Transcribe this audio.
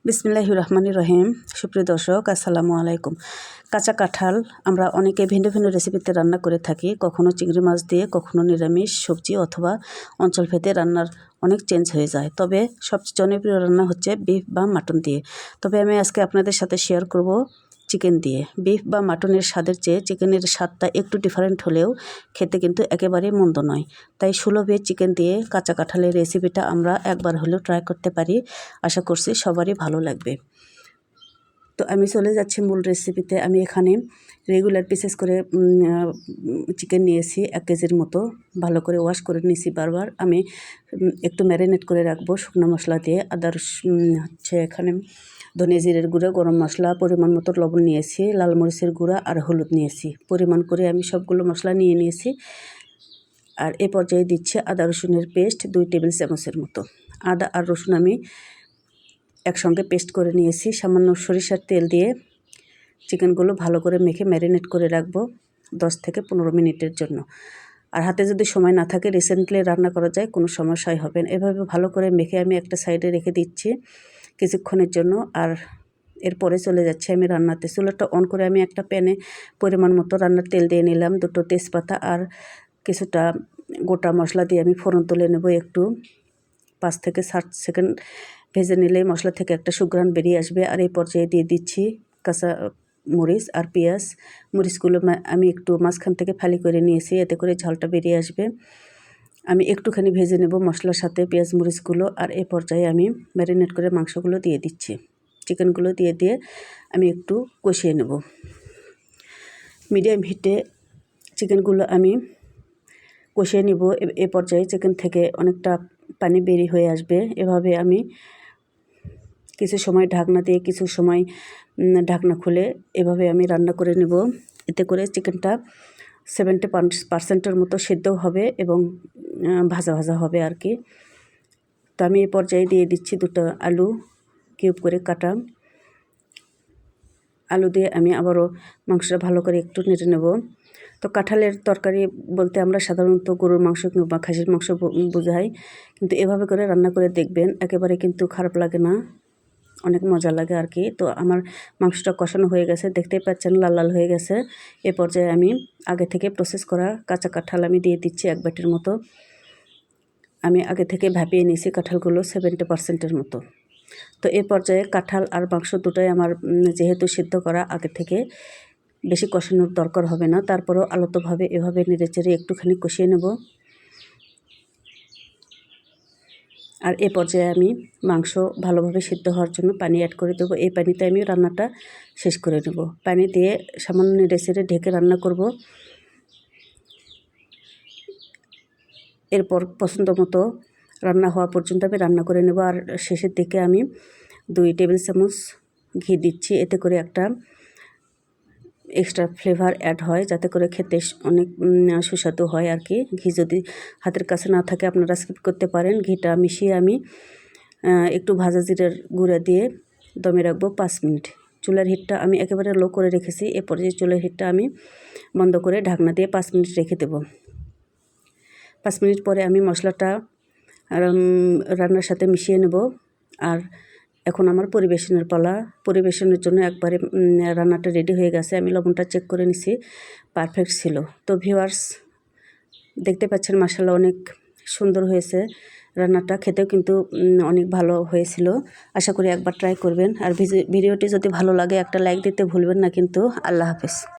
বিসমিল্লাহির রহমানির রহিম। সুপ্রিয় দর্শক, আসসালামু আলাইকুম। কাঁচা কাঁঠাল আমরা অনেকে ভিন্ন ভিন্ন রেসিপিতে রান্না করে থাকি, কখনো চিংড়ি মাছ দিয়ে, কখনো নিরামিষ সবজি অথবা অঞ্চলভেদে রান্নার অনেক চেঞ্জ হয়ে যায়। তবে সবচেয়ে জনপ্রিয় রান্না হচ্ছে বিফ বা মাটন দিয়ে। তবে আমি আজকে আপনাদের সাথে শেয়ার করব চিকেন দিয়ে। বিফ বা মাটনের স্বাদের চেয়ে চিকেনের স্বাদটা একটু ডিফারেন্ট হলেও খেতে কিন্তু একেবারেই মন্দ নয়। তাই সুলভে চিকেন দিয়ে কাঁচা কাঁঠালের রেসিপিটা আমরা একবার হলেও ট্রাই করতে পারি। আশা করছি সবারই ভালো লাগবে। তো আমি চলে যাচ্ছি মূল রেসিপিতে। আমি এখানে রেগুলার পিসেস করে চিকেন নিয়েছি 1 কেজির মতো। ভালো করে ওয়াশ করে নিয়েছি বারবার। আমি একটু ম্যারিনেট করে রাখবো শুকনো মশলা দিয়ে। হচ্ছে এখানে ধনে জিরের গুঁড়া, গরম মশলা, পরিমাণ মতো লবণ নিয়েছি, লাল মরিচের গুঁড়া আর হলুদ নিয়েছি। পরিমাণ করে আমি সবগুলো মশলা নিয়ে নিয়েছি। আর এ পর্যায়ে দিচ্ছি আদা রসুনের পেস্ট 2 টেবিল চামচের মতো। আদা আর রসুন আমি একসঙ্গে পেস্ট করে নিয়েছি। সামান্য সরিষার তেল দিয়ে চিকেনগুলো ভালো করে মেখে ম্যারিনেট করে রাখবো 10 থেকে 15 মিনিটের জন্য। আর হাতে যদি সময় না থাকে রিসেন্টলি রান্না করা যায়, কোনো সমস্যাই হবে না। এভাবে ভালো করে মেখে আমি একটা সাইডে রেখে দিচ্ছি কিছুক্ষণের জন্য। আর এরপরে চলে যাচ্ছি আমি রান্নাতে। চুলাটা অন করে আমি একটা প্যানে পরিমাণ মতো রান্নার তেল দিয়ে নিলাম, 2টো তেজপাতা আর কিছুটা গোটা মশলা দিয়ে আমি ফোড়ন তুলে নেব। একটু 5 থেকে 7 সেকেন্ড ভেজে নিলে মশলা থেকে একটা সুঘ্রাণ বেরিয়ে আসবে। আর এই পর্যায়ে দিয়ে দিচ্ছি কাঁচা মরিচ আর পেঁয়াজ। মরিচগুলো আমি একটু মাঝখান থেকে ফালি করে নিয়েছি, এতে করে ঝালটা বেরিয়ে আসবে। আমি একটুখানি ভেজে নেব মশলার সাথে পেঁয়াজ মরিচগুলো। আর এই পর্যায়ে আমি ম্যারিনেট করে মাংসগুলো দিয়ে দিচ্ছি। চিকেনগুলো দিয়ে আমি একটু কষিয়ে নেব। মিডিয়াম হিটে চিকেনগুলো আমি কষিয়ে নিব। এ পর্যায়ে চিকেন থেকে অনেকটা পানি বেরিয়ে হয়ে আসবে। এভাবে আমি কিছু সময় ঢাকনা দিয়ে, কিছু সময় ঢাকনা খুলে এভাবে আমি রান্না করে নেব। এতে করে চিকেনটা 70% মতো সিদ্ধ হবে এবং ভাজা ভাজা হবে আর কি। তো আমি এই পর্যায়ে দিয়ে দিচ্ছি 2টা আলু কিউব করে কাটা। আলু দিয়ে আমি আবারও মাংসটা ভালো করে একটু নেড়ে নেব। তো কাঁঠালের তরকারি বলতে আমরা সাধারণত গরুর মাংস কিংবা খাসির মাংস বোঝাই, কিন্তু এভাবে করে রান্না করে দেখবেন, একেবারে কিন্তু খারাপ লাগে না, অনেক মজা লাগে আর কি। তো আমার মাংসটা কষানো হয়ে গেছে, দেখতেই পাচ্ছেন লাল লাল হয়ে গেছে। এ পর্যায়ে আমি আগে থেকে প্রসেস করা কাঁচা কাঁঠাল আমি দিয়ে দিচ্ছি 1 বাটির মতো। আমি আগে থেকে ভাপিয়ে নিয়েছি কাঁঠালগুলো 70%-এর মতো। তো এ পর্যায়ে কাঁঠাল আর মাংস দুটোই আমার যেহেতু সিদ্ধ করা আগে থেকে, বেশি কষানোর দরকার হবে না। তারপরেও আলতোভাবে এভাবে নেড়েচেড়ে একটুখানি কষিয়ে নেব। আর এ পর্যায়ে আমি মাংস ভালোভাবে সিদ্ধ হওয়ার জন্য পানি অ্যাড করে দেবো। এই পানিতে আমি রান্নাটা শেষ করে নেব। পানি দিয়ে সামান্য নেড়েচেড়ে ঢেকে রান্না করব। এরপর পছন্দ মতো রান্না হওয়া পর্যন্ত আমি রান্না করে নেব। আর শেষের দিকে আমি 2 টেবিল চামচ ঘি দিচ্ছি। এতে করে একটা এক্সট্রা ফ্লেভার অ্যাড হয়, যাতে করে খেতে অনেক সুস্বাদু হয় আর কি। ঘি যদি হাতের কাছে না থাকে আপনারা স্কিপ করতে পারেন। ঘিটা মিশিয়ে আমি একটু ভাজা জিরার গুঁড়া দিয়ে দমে রাখবো 5 মিনিট। চুলার হিটটা আমি একেবারে লো করে রেখেছি। এরপরে যে চুলার হিটটা আমি বন্ধ করে ঢাকনা দিয়ে 5 মিনিট রেখে দেব। 5 মিনিট পরে আমি মশলাটা রান্নার সাথে মিশিয়ে নেব। আর এখন আমার পরিবেশনের পালা। পরিবেশনের জন্য একবারে রান্নাটা রেডি হয়ে গেছে। আমি লবণটা চেক করে নিছি, পারফেক্ট ছিল। তো ভিউয়ার্স, দেখতে পাচ্ছেন মাশাআল্লাহ অনেক সুন্দর হয়েছে রান্নাটা, খেতেও কিন্তু অনেক ভালো হয়েছিল। আশা করি একবার ট্রাই করবেন। আর ভিডিওটি যদি ভালো লাগে একটা লাইক দিতে ভুলবেন না কিন্তু। আল্লাহ হাফেজ।